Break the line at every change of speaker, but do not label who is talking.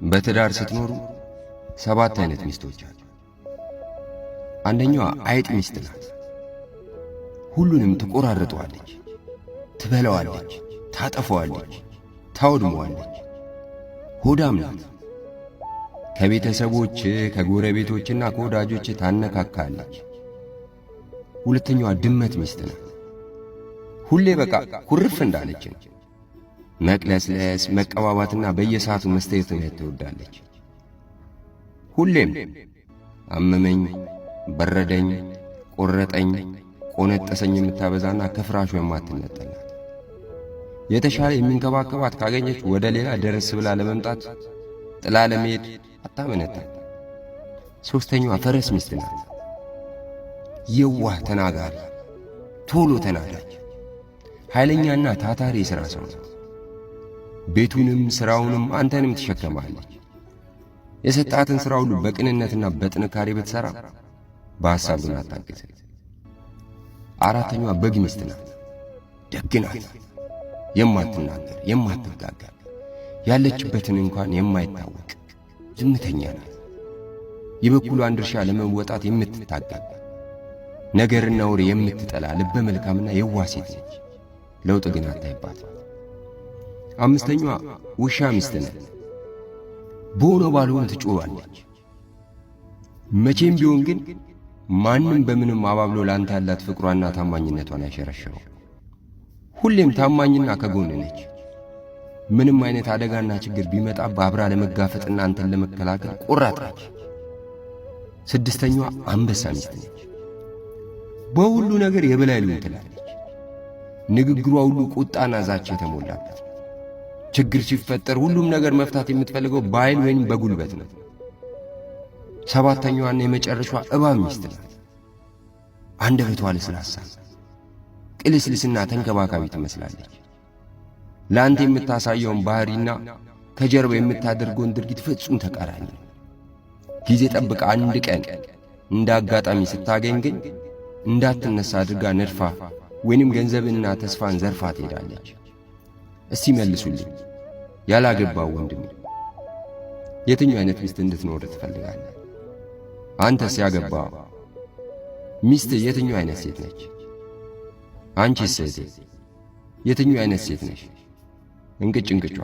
በትዳር ስትኖሩ 7 አይነት ሚስቶች አሉ። አንደኛዋ አይጥ ሚስት ናት። ሁሉንም ትቆራርጠዋለች፣ ትበላዋለች፣ ታጠፋዋለች፣ ታወድመዋለች። ሆዳም ናት። ከቤተሰቦች ከጎረቤቶችና ከወዳጆች ታነካካለች። ሁለተኛዋ ድመት ሚስት ናት። ሁሌ በቃ ኩርፍ እንዳለች ነው። መቅለስለስ መቀባባትና በየሰዓቱ መስተየት ትወዳለች። ሁሌም አመመኝ፣ በረደኝ፣ ቆረጠኝ፣ ቆነጠሰኝ የምታበዛና ከፍራሹ የማትነጠል ናት። የተሻለ የሚንከባከባት ካገኘች ወደ ሌላ ደረስ ብላ ለመምጣት ጥላ ለመሄድ አታመነታም። ሦስተኛዋ ፈረስ ሚስት ናት። የዋህ ተናጋሪ፣ ቶሎ ተናዳጅ፣ ኃይለኛና ታታሪ የሥራ ሰው ናት። ቤቱንም ሥራውንም አንተንም ትሸከማለች። የሰጣትን ሥራ ሁሉ በቅንነትና በጥንካሬ ብትሠራ በሐሳብ ግን አታግዝም። አራተኛዋ በግ ሚስት ናት። ደግ ናት። የማትናገር የማትጋገር፣ ያለችበትን እንኳን የማይታወቅ ዝምተኛ ናት። የበኩሏን ድርሻ ለመወጣት የምትታገል፣ ነገርና ወሬ የምትጠላ ልበ መልካምና የዋህ ሴት ነች። ለውጥ ግን አታይባትም። አምስተኛዋ ውሻ ሚስት ናት። በሆነ ባልሆነ ትጮኻለች። መቼም ቢሆን ግን ማንም በምንም አባብሎ ላንተ ያላት ፍቅሯና ታማኝነቷን አይሸረሸረው። ሁሌም ታማኝና ከጎን ነች። ምንም አይነት አደጋና ችግር ቢመጣ በአብራ ለመጋፈጥና አንተን ለመከላከል ቆራጥ ነች። ስድስተኛዋ አንበሳ ሚስት ነች። በሁሉ ነገር የበላይ ልሁን ትላለች። ንግግሯ ሁሉ ቁጣና ዛቻ የተሞላበት። ችግር ሲፈጠር ሁሉም ነገር መፍታት የምትፈልገው በኃይል ወይም በጉልበት ነው። ሰባተኛዋና የመጨረሻዋ እባብ ሚስት ናት። አንደበቷ ለስላሳ፣ ቅልስልስና ተንከባካቢ ትመስላለች። ለአንተ የምታሳየውን ባህሪና ከጀርባ የምታደርገውን ድርጊት ፍጹም ተቃራኒ ነው። ጊዜ ጠብቃ አንድ ቀን እንደ አጋጣሚ ስታገኝ ግን እንዳትነሳ አድርጋ ነድፋ ወይንም ገንዘብንና ተስፋን ዘርፋ ትሄዳለች። እስቲ መልሱልኝ፣ ያላገባው ወንድም የትኛው አይነት ሚስት እንድትኖር ትፈልጋለህ? አንተስ ያገባው ሚስት የትኛው አይነት ሴት ነች? አንቺስ እህቴ የትኛው አይነት ሴት ነሽ? እንቅጭ እንቅጯ